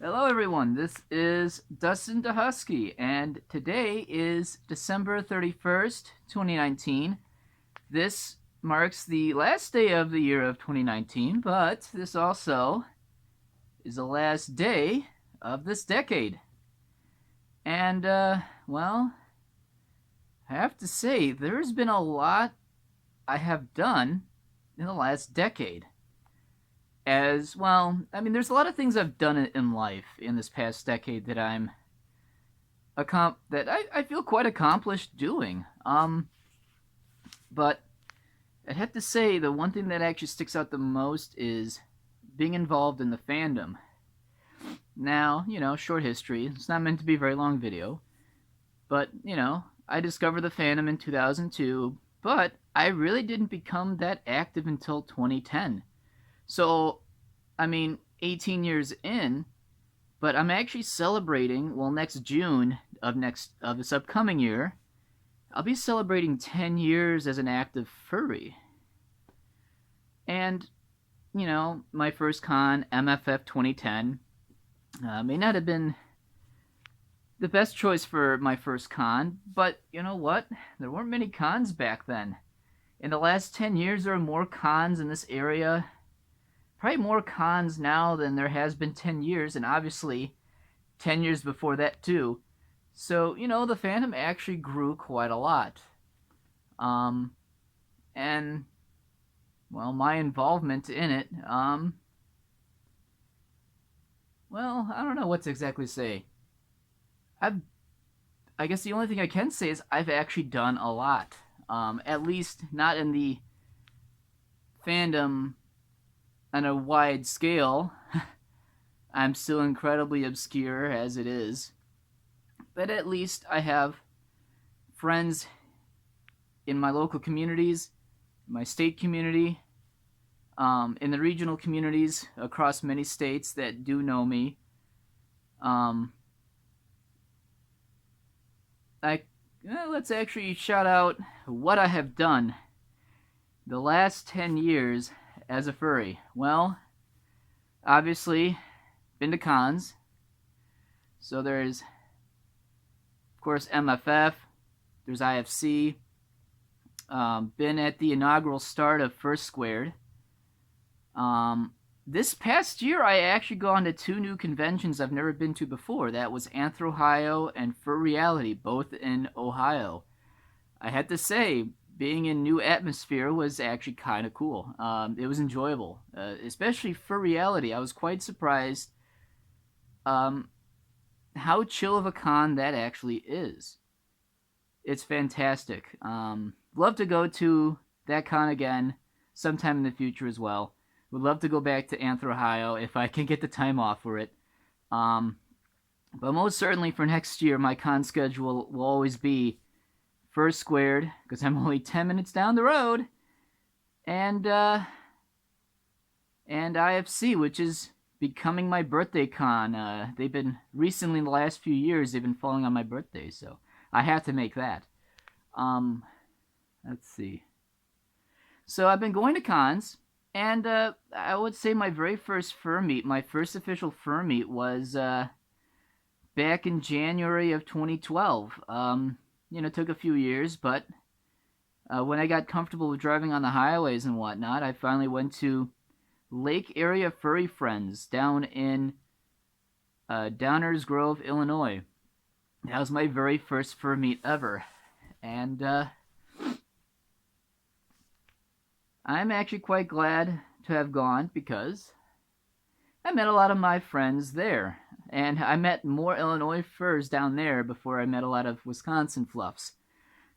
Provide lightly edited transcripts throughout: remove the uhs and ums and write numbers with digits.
Hello, everyone. This is Dustin DaHusky, and today is December 31st, 2019. This marks the last day of the year of 2019, but this also is the last day of this decade. And, well, I have to say, there's been a lot I have done in the last decade. As well, I mean, there's a lot of things I've done in life in this past decade that I feel quite accomplished doing. But I'd have to say the one thing that actually sticks out the most is being involved in the fandom. Now, short history. It's not meant to be a very long video, but I discovered the fandom in 2002, but I really didn't become that active until 2010. So, I mean, 18 years in, but I'm actually celebrating. Well, next June of this upcoming year, I'll be celebrating 10 years as an active furry. And my first con, MFF 2010, may not have been the best choice for my first con, but you know what? There weren't many cons back then. In the last 10 years, there are more cons in this area. Probably more cons now than there has been 10 years, and obviously 10 years before that too. So, the fandom actually grew quite a lot. And, well, my involvement in it, well, I don't know what to exactly say. I've, I guess the only thing I can say is I've actually done a lot. At least not in the fandom on a wide scale. I'm still incredibly obscure as it is. But at least I have friends in my local communities, my state community, in the regional communities across many states that do know me. Um, let's actually shout out what I have done the last 10 years as a furry. Well, obviously, been to cons. So there's, of course, MFF. There's IFC. Been at the inaugural start of First Squared. This past year, I actually gone to two new conventions I've never been to before. That was Anthro-Ohio and Furreality, both in Ohio. I had to say, being in new atmosphere was actually kind of cool. It was enjoyable, especially Furreality. I was quite surprised how chill of a con that actually is. It's fantastic. Love to go to that con again sometime in the future as well. Would love to go back to Anthro, Ohio if I can get the time off for it. Um, but most certainly for next year, my con schedule will always be First Squared, because I'm only 10 minutes down the road, and IFC, which is becoming my birthday con. They've been recently in the last few years, they've been falling on my birthday, so I have to make that. Um, let's see. So I've been going to cons, and I would say my very first fur meet, my first official fur meet, was back in January of 2012. It took a few years, but when I got comfortable with driving on the highways and whatnot, I finally went to Lake Area Furry Friends down in Downers Grove, Illinois. That was my very first fur meet ever. And I'm actually quite glad to have gone because I met a lot of my friends there. And I met more Illinois furs down there before I met a lot of Wisconsin fluffs.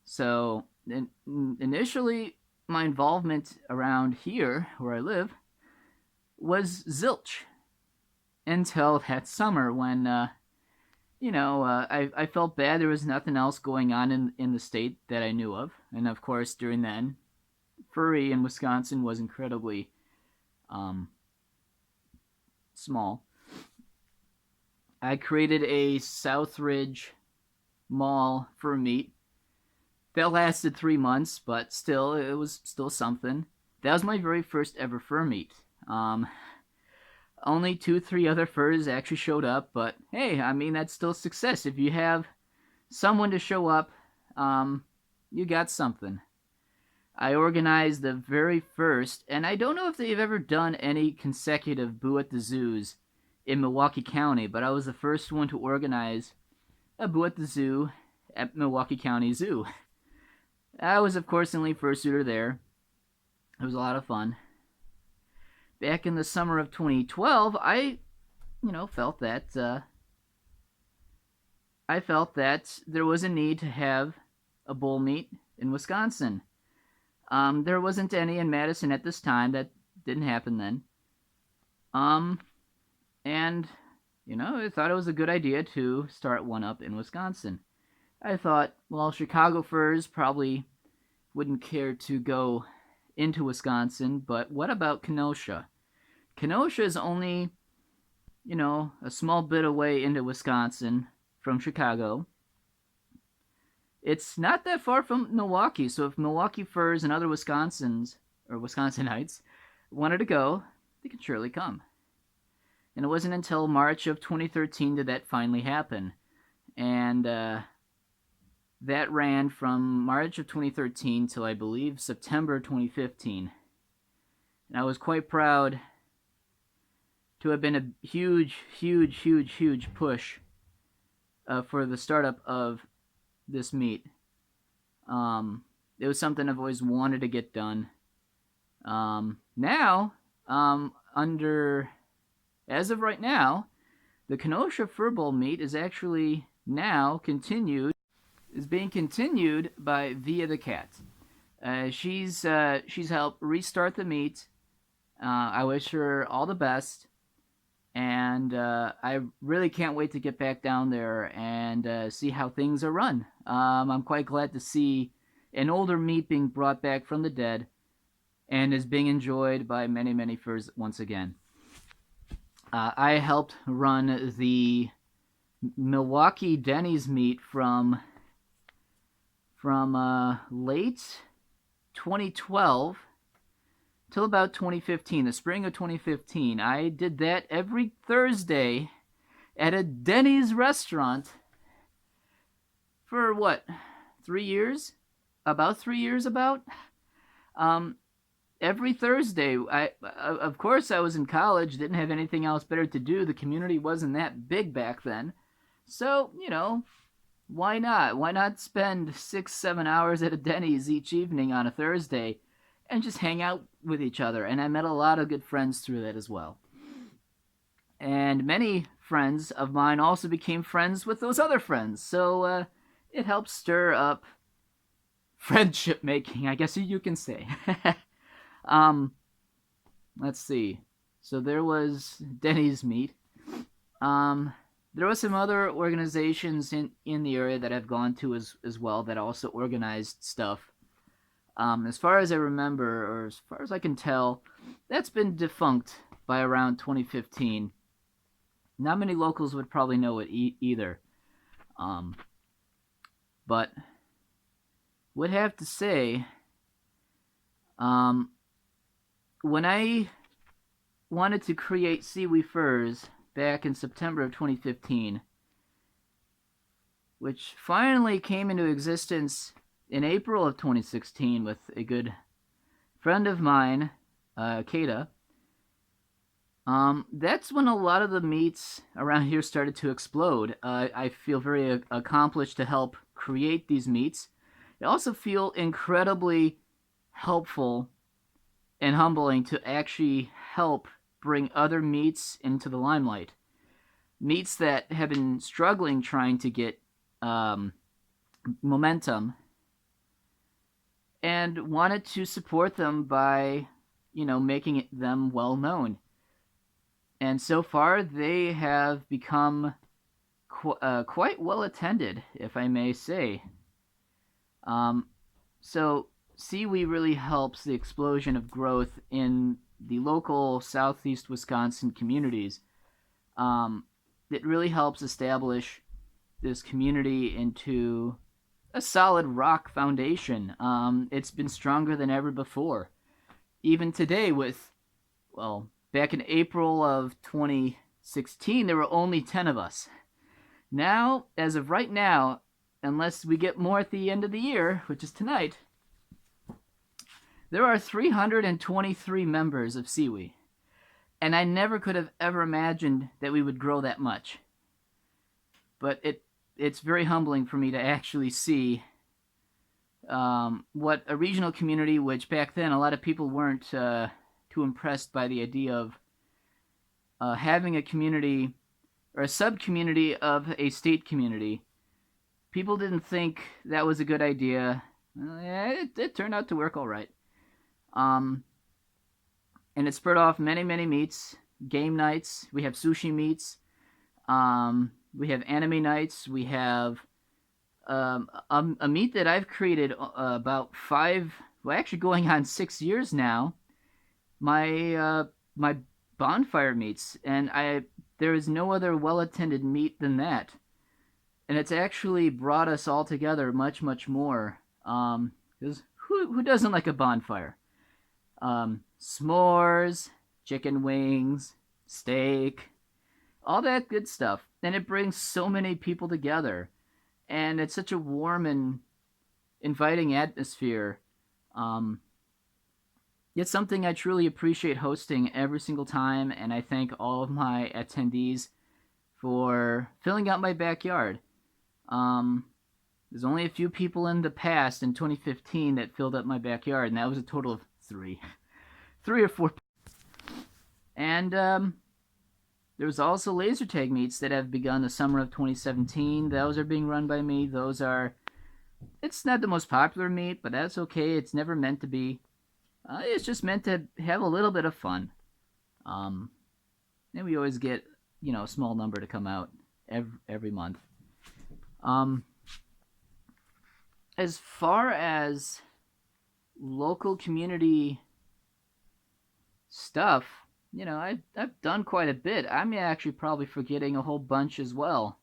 So initially, my involvement around here, where I live, was zilch until that summer when, I felt bad there was nothing else going on in the state that I knew of. And of course, during then, furry in Wisconsin was incredibly small. I created a Southridge Mall fur meet that lasted 3 months, but still, it was still something. That was my very first ever fur meet. Only 2, 3 other furs actually showed up, but hey, I mean, that's still success. If you have someone to show up, you got something. I organized the very first, and I don't know if they've ever done any consecutive Boo at the Zoos in Milwaukee County, but I was the first one to organize a Boo at the Zoo at Milwaukee County Zoo. I was, of course, the only fursuiter there. It was a lot of fun. Back in the summer of 2012, I felt that there was a need to have a bull meet in Wisconsin. There wasn't any in Madison at this time. That didn't happen then. And I thought it was a good idea to start one up in Wisconsin. I thought, well, Chicago furs probably wouldn't care to go into Wisconsin, but what about Kenosha? Kenosha is only, a small bit away into Wisconsin from Chicago. It's not that far from Milwaukee, so if Milwaukee furs and other Wisconsinites wanted to go, they could surely come. And it wasn't until March of 2013 that that finally happened. And that ran from March of 2013 till, I believe, September 2015. And I was quite proud to have been a huge, huge, huge, huge push for the startup of this meet. It was something I've always wanted to get done. Now, as of right now, the Kenosha Fur Bowl meet is actually now being continued by Via the Cat. She's helped restart the meet. I wish her all the best. And I really can't wait to get back down there and see how things are run. I'm quite glad to see an older meat being brought back from the dead and is being enjoyed by many, many furs once again. I helped run the Milwaukee Denny's meet from late 2012 till about 2015, the spring of 2015. I did that every Thursday at a Denny's restaurant for what, 3 years? About 3 years, about. Every Thursday. Of course, I was in college, didn't have anything else better to do. The community wasn't that big back then. So, why not? Why not spend 6-7 hours at a Denny's each evening on a Thursday and just hang out with each other? And I met a lot of good friends through that as well. And many friends of mine also became friends with those other friends. So it helped stir up friendship making, I guess you can say. Let's see. So there was Denny's meet. There were some other organizations in the area that I've gone to as well that also organized stuff. As far as I remember, or as far as I can tell, that's been defunct by around 2015. Not many locals would probably know it either. But would have to say, when I wanted to create Seaweed Furs back in September of 2015, which finally came into existence in April of 2016 with a good friend of mine, Kata, that's when a lot of the meets around here started to explode. I feel very accomplished to help create these meets. I also feel incredibly helpful and humbling to actually help bring other meets into the limelight. Meets that have been struggling trying to get momentum, and wanted to support them by, making them well known. And so far, they have become quite well attended, if I may say. So Seaweed really helps the explosion of growth in the local southeast Wisconsin communities. It really helps establish this community into a solid rock foundation. It's been stronger than ever before. Even today with, Back in April of 2016, there were only 10 of us. Now, as of right now, unless we get more at the end of the year, which is tonight, there are 323 members of Siwi. And I never could have ever imagined that we would grow that much. But it's very humbling for me to actually see what a regional community, which back then a lot of people weren't too impressed by the idea of having a community or a sub-community of a state community. People didn't think that was a good idea. Yeah, it turned out to work all right. And it spurred off many, many meets, game nights. We have sushi meets. We have anime nights. We have a meet that I've created about actually going on 6 years now. My bonfire meets, and there is no other well-attended meet than that. And it's actually brought us all together much, much more. Because who doesn't like a bonfire? S'mores, chicken wings, steak, all that good stuff. And it brings so many people together. And it's such a warm and inviting atmosphere. It's something I truly appreciate hosting every single time, and I thank all of my attendees for filling out my backyard. There's only a few people in the past, in 2015, that filled up my backyard, and that was a total of 3 or 4. And there's also laser tag meets that have begun the summer of 2017. Those are being run by me. It's not the most popular meet, but that's okay. It's never meant to be. It's just meant to have a little bit of fun. And we always get, a small number to come out every month. As far as local community stuff, I've done quite a bit. I'm actually probably forgetting a whole bunch as well.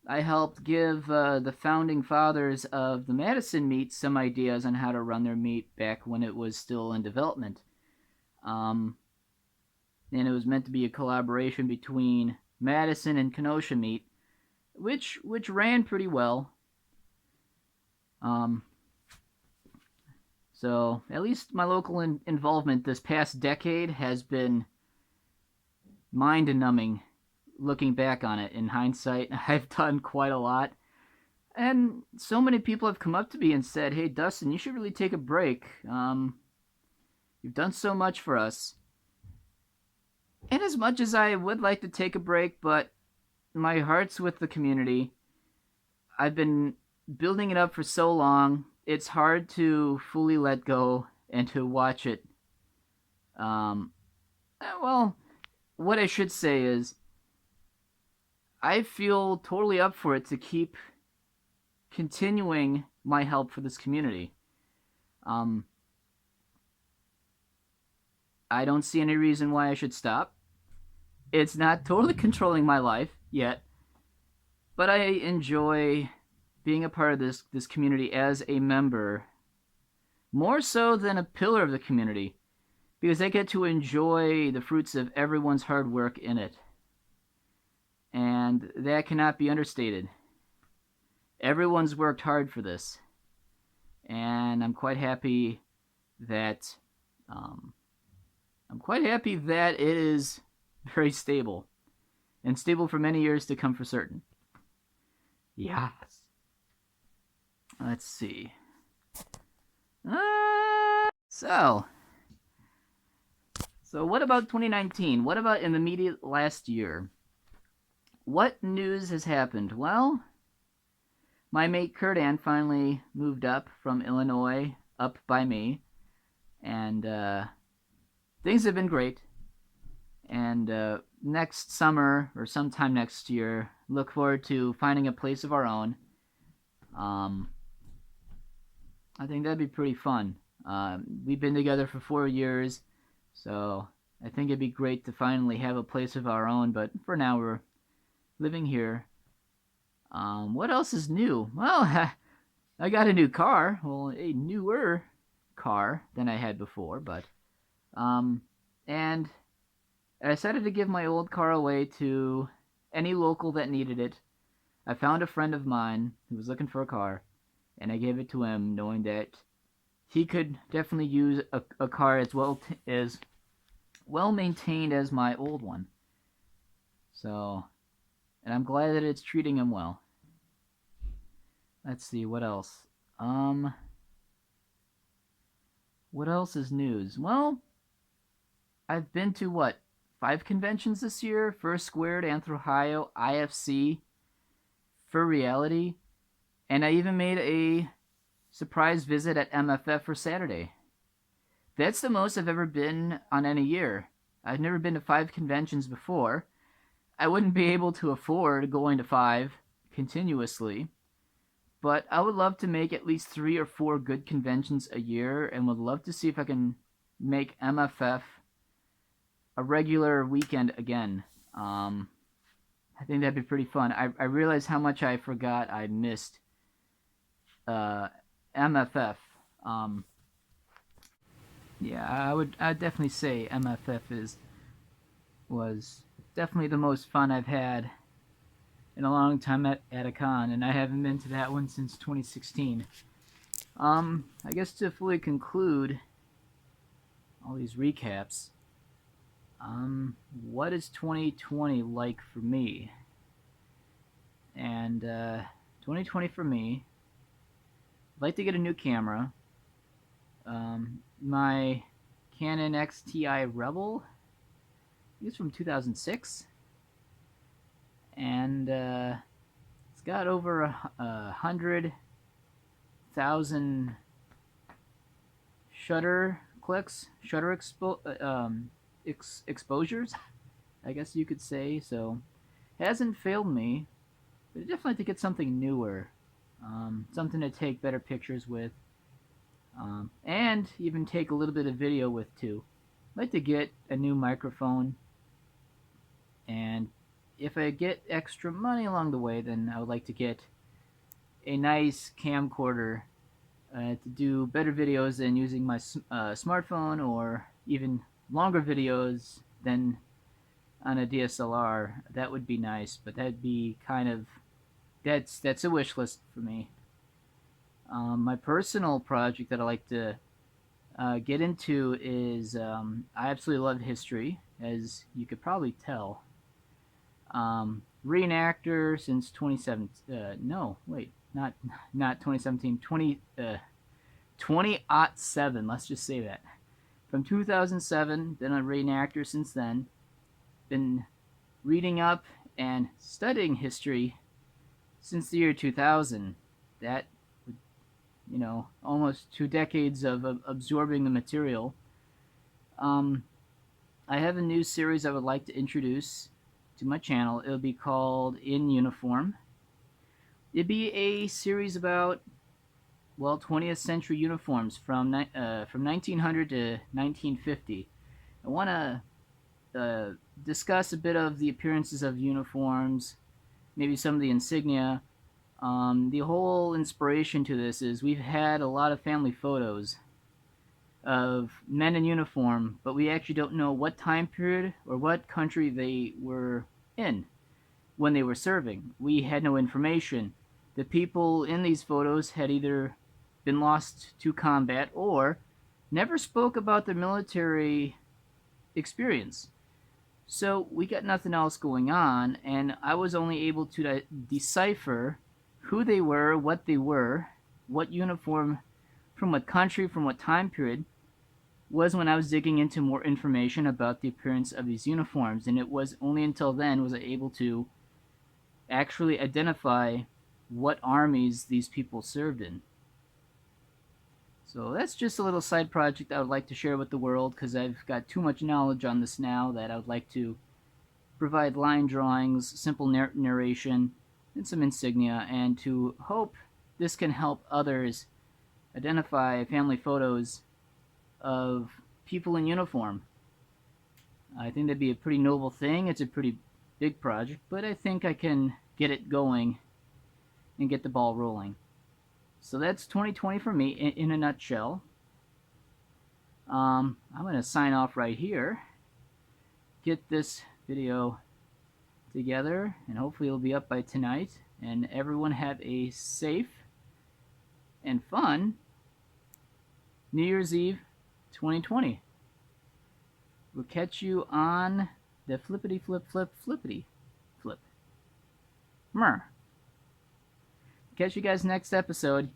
I helped give the founding fathers of the Madison meet some ideas on how to run their meet back when it was still in development. And it was meant to be a collaboration between Madison and Kenosha meet, which ran pretty well. So at least my local involvement this past decade has been mind-numbing. Looking back on it, in hindsight, I've done quite a lot. And so many people have come up to me and said, "Hey, Dustin, you should really take a break. You've done so much for us." And as much as I would like to take a break, but my heart's with the community. I've been building it up for so long. It's hard to fully let go and to watch it. Well, what I should say is, I feel totally up for it to keep continuing my help for this community. I don't see any reason why I should stop. It's not totally controlling my life yet, but I enjoy being a part of this community as a member, more so than a pillar of the community, because I get to enjoy the fruits of everyone's hard work in it. And that cannot be understated. Everyone's worked hard for this. And I'm quite happy that it is very stable. And stable for many years to come for certain. Yes. Let's see. So what about 2019? What about in the immediate last year? What news has happened? Well, my mate Kurdan finally moved up from Illinois, up by me, and things have been great. And next summer, or sometime next year, look forward to finding a place of our own. I think that'd be pretty fun. We've been together for 4 years, so I think it'd be great to finally have a place of our own, but for now we're living here. What else is new? Well, I got a new car. Well, a newer car than I had before, but Um, and I decided to give my old car away to any local that needed it. I found a friend of mine who was looking for a car, and I gave it to him, knowing that he could definitely use a car as well maintained as my old one. So, and I'm glad that it's treating him well. Let's see what else. Um, what else is news? Well, I've been to what 5 conventions this year: First Squared, Anthro Ohio, IFC, for reality, and I even made a surprise visit at MFF for Saturday. That's the most I've ever been on any year. I've never been to 5 conventions before. I wouldn't be able to afford going to 5 continuously, but I would love to make at least 3 or 4 good conventions a year, and would love to see if I can make MFF a regular weekend again. I think that'd be pretty fun. I realize how much I forgot I missed uh, MFF. Um, yeah, I'd definitely say MFF was definitely the most fun I've had in a long time at a con, and I haven't been to that one since 2016. I guess to fully conclude all these recaps, what is 2020 like for me? And 2020 for me, I'd like to get a new camera. My Canon XTI Rebel, I think it's from 2006, and it's got over 100,000 shutter clicks, exposures, I guess you could say. So it hasn't failed me, but I definitely have to get something newer, something to take better pictures with, and even take a little bit of video with too. I'd like to get a new microphone, and if I get extra money along the way, then I would like to get a nice camcorder to do better videos than using my smartphone, or even longer videos than on a DSLR. That would be nice, but that'd be kind of that's a wish list for me. My personal project that I like to get into is I absolutely love history, as you could probably tell. Reenactor since 2017. No, wait, not 2017. 2007. Let's just say that. From 2007, been a reenactor since then. Been reading up and studying history since the year 2000. That, almost 2 decades of absorbing the material. I have a new series I would like to introduce to my channel. It'll be called In Uniform. It'd be a series about, well, 20th century uniforms from 1900 to 1950. I want to discuss a bit of the appearances of uniforms, maybe some of the insignia. The whole inspiration to this is we've had a lot of family photos of men in uniform, but we actually don't know what time period or what country they were in when they were serving. We had no information. The people in these photos had either been lost to combat or never spoke about their military experience. So we got nothing else going on, and I was only able to decipher who they were, what uniform, from what country, from what time period, was when I was digging into more information about the appearance of these uniforms. And it was only until then was I able to actually identify what armies these people served in. So that's just a little side project I would like to share with the world, because I've got too much knowledge on this now that I would like to provide line drawings, simple narration, and some insignia, and to hope this can help others identify family photos of people in uniform. I think that'd be a pretty noble thing. It's a pretty big project, but I think I can get it going and get the ball rolling. So that's 2020 for me in a nutshell. I'm going to sign off right here. Get this video together, and hopefully it'll be up by tonight. And everyone have a safe and fun New Year's Eve 2020. We'll catch you on the flippity flip flippity flip. Catch you guys next episode.